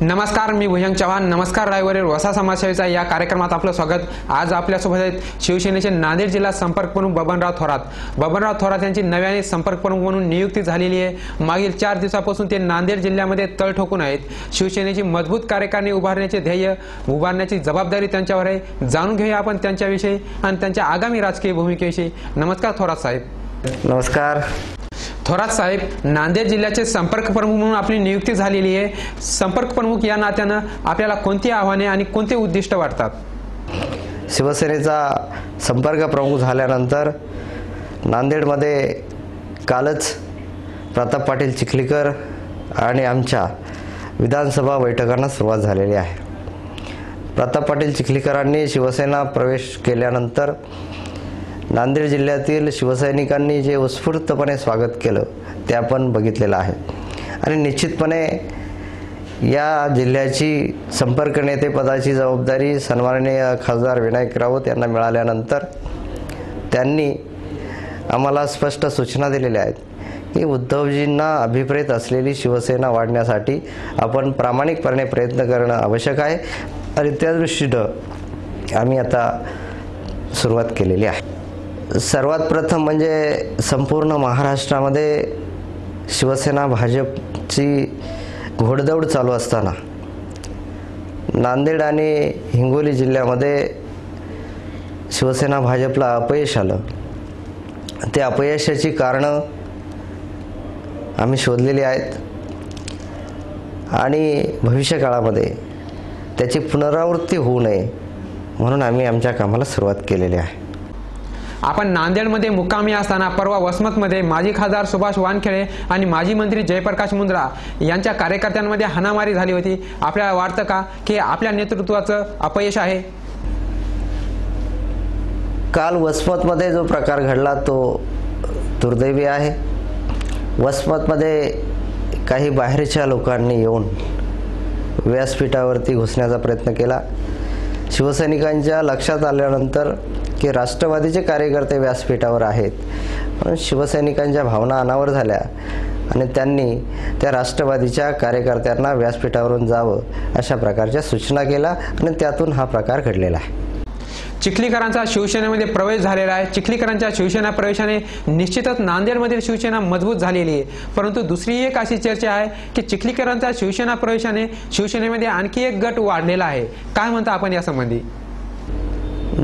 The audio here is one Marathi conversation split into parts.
नमस्कार, मी भुजंग चव्हाण. नमस्कार रायवरील वसा समाजसेवेचा या कार्यक्रमात आपलं स्वागत. आज आपल्यासोबत आहेत शिवसेनेचे नांदेड जिल्हा संपर्क प्रमुख बबनराव थोरात. बबनराव थोरात यांची नव्याने संपर्क प्रमुख म्हणून नियुक्ती झालेली आहे. मागील 4 दिवसापासून ते नांदेड जिल्ह्यामध्ये तळ ठोकून आहेत. शिवसेनेची मजबूत कार्यकारिणी उभारण्याचे ध्येय, उभारण्याची जबाबदारी त्यांच्यावर आहे. जाणून घेऊया आपण त्यांच्याविषयी आणि त्यांच्या आगामी राजकीय भूमिकेविषयी. नमस्कार थोरात साहेब. नमस्कार थोरात साहेब, नांदेड जिल्ह्याचे संपर्क प्रमुख म्हणून आपली नियुक्ती झालेली आहे. संपर्क प्रमुख या नात्यानं आपल्याला कोणती आव्हाने आणि कोणते उद्दिष्ट वाटतात? शिवसेनेचा संपर्क प्रमुख झाल्यानंतर नांदेडमध्ये कालच प्रताप पाटील चिखलीकर आणि आमच्या विधानसभा बैठकांना सुरुवात झालेली आहे. प्रताप पाटील चिखलीकरांनी शिवसेना प्रवेश केल्यानंतर नांदेड जिल्ह्यातील शिवसैनिकांनी जे उत्स्फूर्तपणे स्वागत केलं ते आपण बघितलेलं आहे. आणि निश्चितपणे या जिल्ह्याची संपर्क नेतेपदाची जबाबदारी सन्माननीय खासदार विनायक राऊत यांना मिळाल्यानंतर त्यांनी आम्हाला स्पष्ट सूचना दिलेल्या आहेत की उद्धवजींना अभिप्रेत असलेली शिवसेना वाढण्यासाठी आपण प्रामाणिकपणे प्रयत्न करणं आवश्यक आहे. आणि त्या दृष्टीनं आम्ही आता सुरुवात केलेली आहे. सर्वात प्रथम म्हणजे संपूर्ण महाराष्ट्रामध्ये शिवसेना भाजपची घोडदौड चालू असताना नांदेड आणि हिंगोली जिल्ह्यामध्ये शिवसेना भाजपला अपयश आलं. ते अपयशाची कारणं आम्ही शोधलेली आहेत आणि भविष्यकाळामध्ये त्याची पुनरावृत्ती होऊ नये म्हणून आम्ही आमच्या कामाला सुरुवात केलेली आहे. आपण नांदेडमध्ये मुक्कामी असताना परवा वसमतमध्ये माजी खासदार सुभाष वानखेडे आणि माजी मंत्री जयप्रकाश मुंद्रा यांच्या कार्यकर्त्यांमध्ये हाणामारी झाली होती. आपल्याला वाटतं का की आपल्या नेतृत्वाचं अपयश आहे? काल वसमतमध्ये जो प्रकार घडला तो दुर्दैवी आहे. वसमतमध्ये काही बाहेरच्या लोकांनी येऊन व्यासपीठावरती घुसण्याचा प्रयत्न केला. शिवसैनिकांच्या लक्षात आल्यानंतर की राष्ट्रवादीचे कार्यकर्ते व्यासपीठावर आहेत, पण शिवसैनिकांच्या भावना अनावर झाल्या आणि त्यांनी त्या राष्ट्रवादीच्या कार्यकर्त्यांना व्यासपीठावरून जावं अशा प्रकारच्या सूचना केल्या आणि त्यातून हा प्रकार घडलेला आहे. चिखलीकरांचा शिवसेनेमध्ये प्रवेश झालेला आहे. चिखलीकरांच्या शिवसेना प्रवेशाने निश्चितच नांदेडमधील शिवसेना मजबूत झालेली आहे. परंतु दुसरी एक अशी चर्चा आहे की चिखलीकरांच्या शिवसेना प्रवेशाने शिवसेनेमध्ये आणखी एक गट वाढलेला आहे. काय म्हणता आपण यासंबंधी?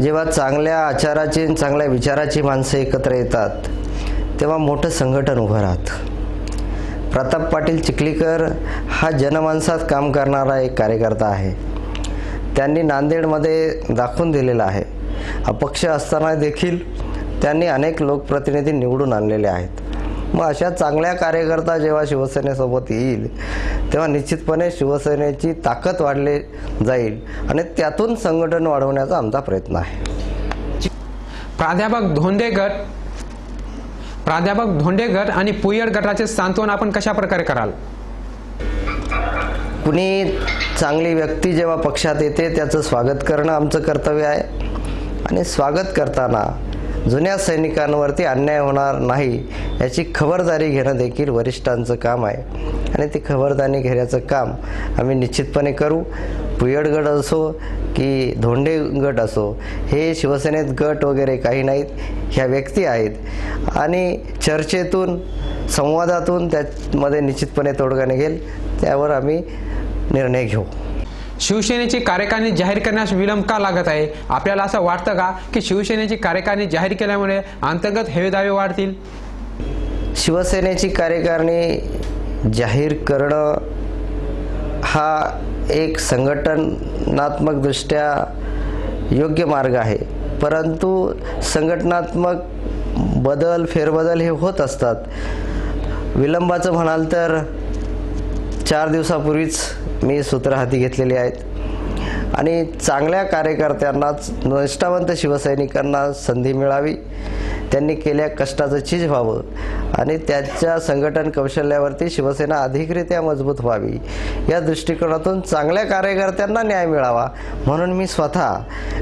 जेव्हा चांगल्या आचाराची चांगल्या विचाराची माणसं एकत्र येतात तेव्हा मोठं संघटन उभं राहतं. प्रताप पाटील चिखलीकर हा जनमानसात काम करणारा एक कार्यकर्ता आहे. त्यांनी नांदेडमध्ये दाखवून दिलेलं आहे. अपक्ष असताना देखील त्यांनी अनेक लोकप्रतिनिधी निवडून आणलेले आहेत. मग अशा चांगल्या कार्यकर्ता जेव्हा शिवसेनेसोबत येईल तेव्हा निश्चितपणे शिवसेनेची ताकद वाढली जाईल आणि त्यातून संघटन वाढवण्याचा आमचा प्रयत्न आहे. प्राध्यापक धोंडे गट आणि पुयड गटाचे सांत्वन आपण कशा प्रकारे कराल? कुणी चांगली व्यक्ती जेव्हा पक्षात येते त्याचं स्वागत करणं आमचं कर्तव्य आहे. आणि स्वागत करताना जुन्या सैनिकांवरती अन्याय होणार नाही याची खबरदारी घेणं देखील वरिष्ठांचं काम आहे आणि ती खबरदारी घेण्याचं काम आम्ही निश्चितपणे करू. पुयड गट असो की धोंडे गट असो, हे शिवसेनेत गट वगैरे काही नाहीत. ह्या व्यक्ती आहेत आणि चर्चेतून संवादातून त्यामध्ये निश्चितपणे तोडगा निघेल, त्यावर आम्ही निर्णय घेऊ. शिवसेनेची कार्यकारिणी जाहीर करण्यास विलंब का लागत आहे? आपल्याला असं वाटतं का की शिवसेनेची कार्यकारिणी जाहीर केल्यामुळे अंतर्गत हेवेदावे वाढतील? शिवसेनेची कार्यकारिणी जाहीर करणं हा एक संघटनात्मकदृष्ट्या योग्य मार्ग आहे. परंतु संघटनात्मक फेरबदल हे होत असतात. विलंबाचं म्हणाल तर 4 दिवसापूर्वीच मी सूत्र हाती घेतलेली आहेत आणि चांगल्या कार्यकर्त्यांनाच, निष्ठावंत शिवसैनिकांना संधी मिळावी, त्यांनी केल्या कष्टाचं चीज व्हावं आणि त्याच्या संघटन कौशल्यावरती शिवसेना अधिकरित्या मजबूत व्हावी या दृष्टिकोनातून चांगल्या कार्यकर्त्यांना न्याय मिळावा म्हणून मी स्वतः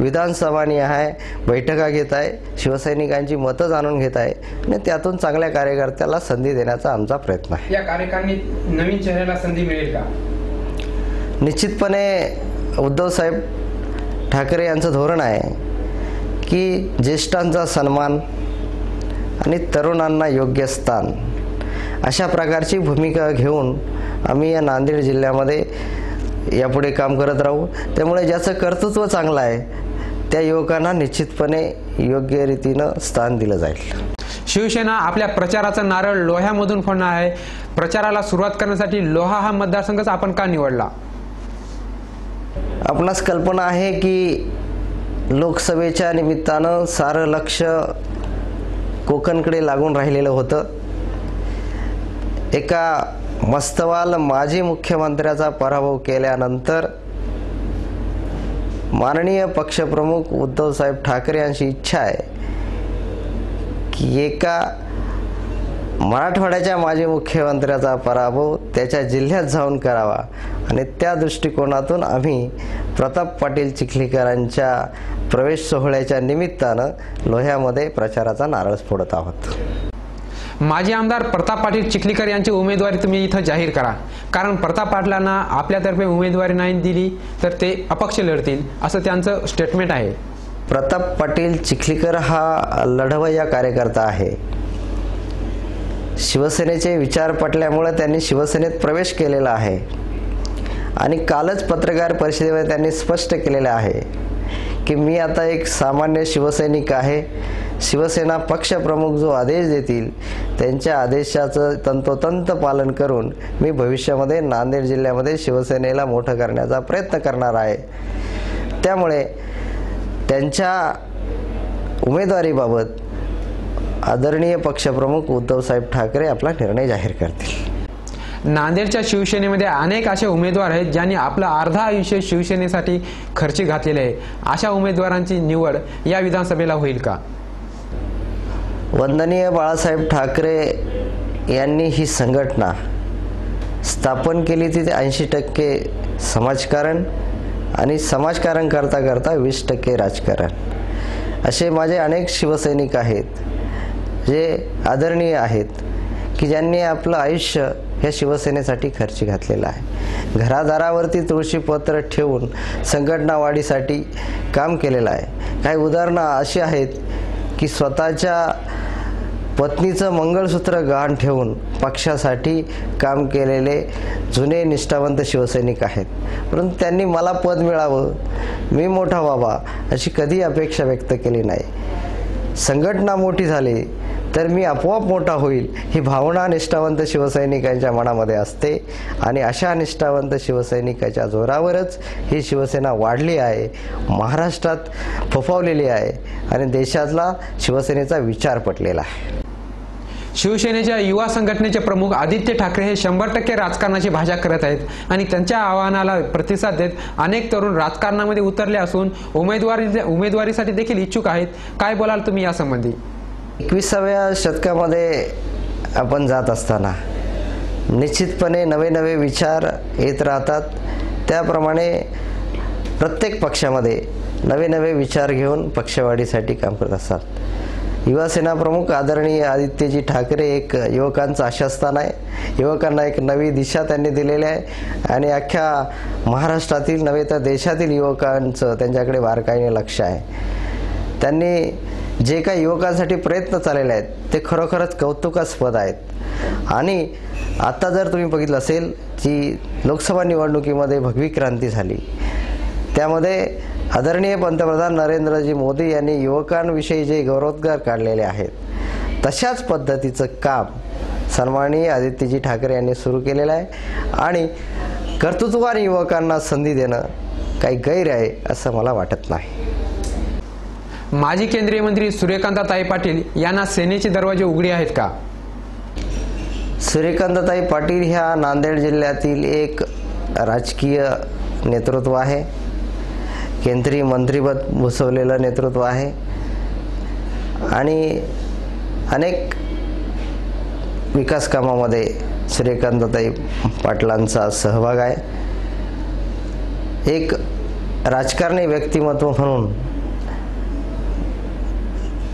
विधानसभानिहाय बैठका घेत आहे, शिवसैनिकांची मतं जाणून घेत आहे आणि त्यातून चांगल्या कार्यकर्त्याला संधी देण्याचा आमचा प्रयत्न आहे. या कार्यकारिणीत नवीन चेहऱ्याला संधी मिळेल का? निश्चितपणे उद्धवसाहेब ठाकरे यांचं धोरण आहे की ज्येष्ठांचा सन्मान आणि तरुणांना योग्य स्थान, अशा प्रकारची भूमिका घेऊन आम्ही या नांदेड जिल्ह्यामध्ये यापुढे काम करत राहू. त्यामुळे ज्याचं कर्तृत्व चांगलं आहे त्या युवकांना निश्चितपणे योग्य रीतीनं स्थान दिलं जाईल. शिवसेना आपल्या प्रचाराचा नारळ लोह्यामधून फोडणार आहे. प्रचाराला सुरुवात करण्यासाठी लोहा हा मतदारसंघच आपण का निवडला? आपणास कल्पना आहे की लोकसभेच्या निमित्तानं सारं लक्ष कोकणकडे लागून राहिलेलं होतं. एका मस्तवाल माजी मुख्यमंत्र्याचा पराभव केल्यानंतर माननीय पक्षप्रमुख उद्धवसाहेब ठाकरे यांची इच्छा आहे की एका मराठवाड्याच्या माजी मुख्यमंत्र्याचा पराभव त्याच्या जिल्ह्यात जाऊन करावा आणि त्या दृष्टिकोनातून आम्ही प्रताप पाटील चिखलीकरांच्या प्रवेश सोहळ्याच्या निमित्तानं लोह्यामध्ये प्रचाराचा नारळ फोडत आहोत. माजी आमदार प्रताप पाटील चिखलीकर यांची उमेदवारी तुम्ही इथं जाहीर करा, कारण प्रताप पाटलांना आपल्यातर्फे उमेदवारी नाही दिली तर ते अपक्ष लढतील असं त्यांचं स्टेटमेंट आहे. प्रताप पाटील चिखलीकर हा लढवय्या कार्यकर्ता आहे. शिवसेनेचे विचार पटल्यामुळे त्यांनी शिवसेनेत प्रवेश केलेला आहे आणि कालच पत्रकार परिषदेमध्ये त्यांनी स्पष्ट केलेलं आहे की मी आता एक सामान्य शिवसैनिक आहे. शिवसेना पक्षप्रमुख जो आदेश देतील त्यांच्या आदेशाचं तंतोतंत पालन करून मी भविष्यामध्ये नांदेड जिल्ह्यामध्ये शिवसेनेला मोठं करण्याचा प्रयत्न करणार आहे. त्यामुळे त्यांच्या उमेदवारीबाबत आदरणीय पक्षप्रमुख उद्धवसाहेब ठाकरे आपला निर्णय जाहीर करतील. नांदेडच्या शिवसेनेमध्ये अनेक असे उमेदवार आहेत ज्यांनी आपलं अर्धा आयुष्य शिवसेनेसाठी खर्ची घातलेले आहे. अशा उमेदवारांची निवड या विधानसभेला होईल का? वंदनीय बाळासाहेब ठाकरे यांनी ही संघटना स्थापन केली ती 80% समाजकारण आणि समाजकारण करता करता 20% राजकारण. असे माझे अनेक शिवसैनिक आहेत जे आदरणीय आहेत की ज्यांनी आपलं आयुष्य या शिवसेनेसाठी खर्ची घातलेला आहे. घरादारावरती तुळशीपत्र ठेवून संघटना वाढीसाठी काम केलेलं आहे. काही उदाहरणं अशी आहेत की स्वतःच्या पत्नीचं मंगळसूत्र गहाण ठेवून पक्षासाठी काम केलेले जुने निष्ठावंत शिवसैनिक आहेत. परंतु त्यांनी मला पद मिळावं, मी मोठा व्हावा अशी कधी अपेक्षा व्यक्त केली नाही. संघटना मोठी झाली तर मी आपोआप मोठा होईल ही भावना निष्ठावंत शिवसैनिकांच्या मनामध्ये असते आणि अशा निष्ठावंत शिवसैनिकाच्या जोरावरच ही शिवसेना वाढली आहे, महाराष्ट्रात फोफावलेली आहे आणि देशातला शिवसेनेचा विचार पटलेला आहे. शिवसेनेच्या युवा संघटनेचे प्रमुख आदित्य ठाकरे हे 100% राजकारणाची भाषा करत आहेत आणि त्यांच्या आवाहनाला प्रतिसाद देत अनेक तरुण राजकारणामध्ये उतरले असून उमेदवारीसाठी देखील इच्छुक आहेत. काय बोलाल तुम्ही यासंबंधी? 21व्या शतकामध्ये आपण जात असताना निश्चितपणे नवे नवे विचार येत राहतात. त्याप्रमाणे प्रत्येक पक्षामध्ये नवे नवे विचार घेऊन पक्षवाढीसाठी काम करत असतात. युवासेना प्रमुख आदरणीय आदित्यजी ठाकरे एक युवकांचं आशास्थान आहे. युवकांना एक नवी दिशा त्यांनी दिलेली आहे आणि अख्ख्या महाराष्ट्रातील नव्हे तर देशातील युवकांचं त्यांच्याकडे बारकाईने लक्ष आहे. त्यांनी जे काही युवकांसाठी प्रयत्न चाललेले आहेत ते खरोखरच कौतुकास्पद आहेत. आणि आता जर तुम्ही बघितलं असेल की लोकसभा निवडणुकीमध्ये भगवी क्रांती झाली, त्यामध्ये आदरणीय पंतप्रधान नरेंद्रजी मोदी यांनी युवकांविषयी जे गौरवोद्गार काढलेले आहेत तशाच पद्धतीचं काम सन्माननीय आदित्यजी ठाकरे यांनी सुरू केलेलं आहे. आणि कर्तृत्ववान युवकांना संधी देणं काही गैर आहे असं मला वाटत नाही. माजी केंद्रीय मंत्री सूर्यकांताताई पाटील यांना सेनेचे दरवाजे उघडे आहेत का? सूर्यकांताताई पाटील ह्या नांदेड जिल्ह्यातील एक राजकीय नेतृत्व आहे. केंद्रीय मंत्रिपद भूषवलेलं नेतृत्व आहे आणि अनेक विकास कामामध्ये सूर्यकांताताई पाटलांचा सहभाग आहे. एक राजकारणी व्यक्तिमत्व म्हणून,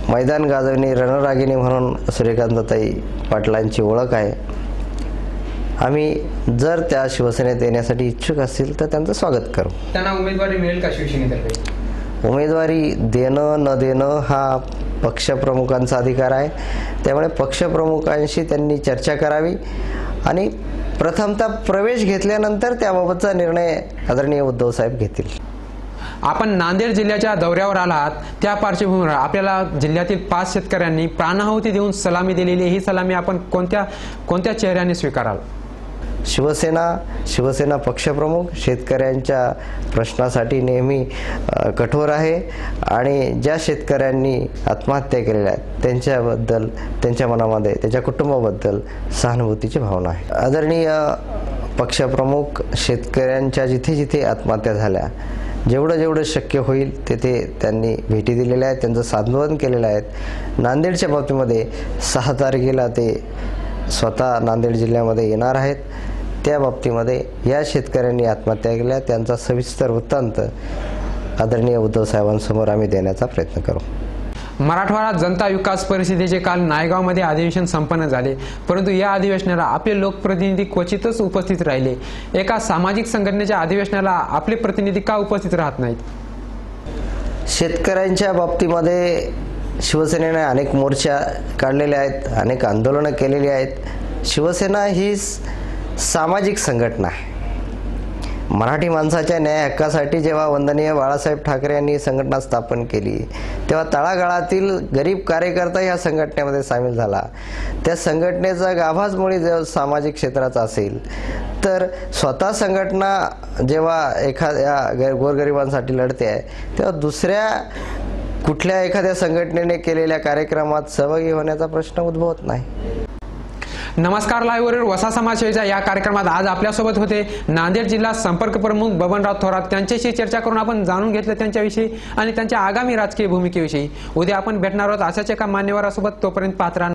मैदान गाजवणी रणरागिणी म्हणून सूर्यकांताताई पाटलांची ओळख आहे आम्ही जर त्या शिवसेनेत येण्यासाठी इच्छुक असतील तर त्यांचं स्वागत करू. त्यांना उमेदवारी मिळेल का शिवसेनेतर्फे? उमेदवारी देणं न देणं हा पक्षप्रमुखांचा अधिकार आहे. त्यामुळे पक्षप्रमुखांशी त्यांनी चर्चा करावी आणि प्रथमतः प्रवेश घेतल्यानंतर त्याबाबतचा निर्णय आदरणीय उद्धव साहेब घेतील. आपण नांदेड जिल्ह्याच्या दौऱ्यावर आलात, त्या पार्श्वभूमीवर आपल्याला जिल्ह्यातील 5 शेतकऱ्यांनी प्राणाहुती देऊन सलामी दिलेली, ही सलामी आपण कोणत्या चेहऱ्याने स्वीकाराल? शिवसेना पक्षप्रमुख शेतकऱ्यांच्या प्रश्नासाठी नेहमी कठोर आहे आणि ज्या शेतकऱ्यांनी आत्महत्या केलेल्या आहेत त्यांच्याबद्दल, त्यांच्या मनामध्ये त्यांच्या कुटुंबाबद्दल सहानुभूतीची भावना आहे. आदरणीय पक्षप्रमुख शेतकऱ्यांच्या जिथे जिथे आत्महत्या झाल्या, जेवढं शक्य होईल तेथे त्यांनी भेटी दिलेल्या आहेत, त्यांचं सांत्वन केलेलं आहे. नांदेडच्या बाबतीमध्ये 6 तारखेला ते स्वतः नांदेड जिल्ह्यामध्ये येणार आहेत. त्या बाबतीमध्ये या शेतकऱ्यांनी आत्महत्या केल्या त्यांचा सविस्तर वृत्तांत आदरणीय उद्धव साहेबांसमोर आम्ही देण्याचा प्रयत्न करू. मराठवाडा जनता विकास परिषदेचे काल नायगावमध्ये अधिवेशन संपन्न झाले, परंतु या अधिवेशनाला आपले लोकप्रतिनिधी क्वचितच उपस्थित राहिले. एका सामाजिक संघटनेच्या अधिवेशनाला आपले प्रतिनिधी का उपस्थित राहत नाहीत? शेतकऱ्यांच्या बाबतीमध्ये शिवसेनेने अनेक मोर्चा काढलेले आहेत, अनेक आंदोलनं केलेली आहेत. शिवसेना ही सामाजिक संघटना आहे. मराठी माणसाच्या न्याय हक्कासाठी जेव्हा वंदनीय बाळासाहेब ठाकरे यांनी संघटना स्थापन केली, तेव्हा तळागाळातील गरीब कार्यकर्ता या संघटनेमध्ये सामील झाला. त्या संघटनेचा गाभाच मुळी जेव्हा सामाजिक क्षेत्राचा असेल, तर स्वतः संघटना जेव्हा एखाद्या गोरगरिबांसाठी लढते आहे, तेव्हा दुसऱ्या कुठल्या एखाद्या संघटनेने केलेल्या कार्यक्रमात सहभागी होण्याचा प्रश्न उद्भवत नाही. नमस्कार, लाईव्हवरील वसा समाजसेवेच्या या कार्यक्रमात आज आपल्यासोबत होते नांदेड जिल्हा संपर्क प्रमुख बबनराव थोरात. त्यांच्याशी चर्चा करून आपण जाणून घेतलं त्यांच्याविषयी आणि त्यांच्या आगामी राजकीय भूमिकेविषयी. उद्या आपण भेटणार आहोत अशाच एका मान्यवरासोबत. तोपर्यंत पात्र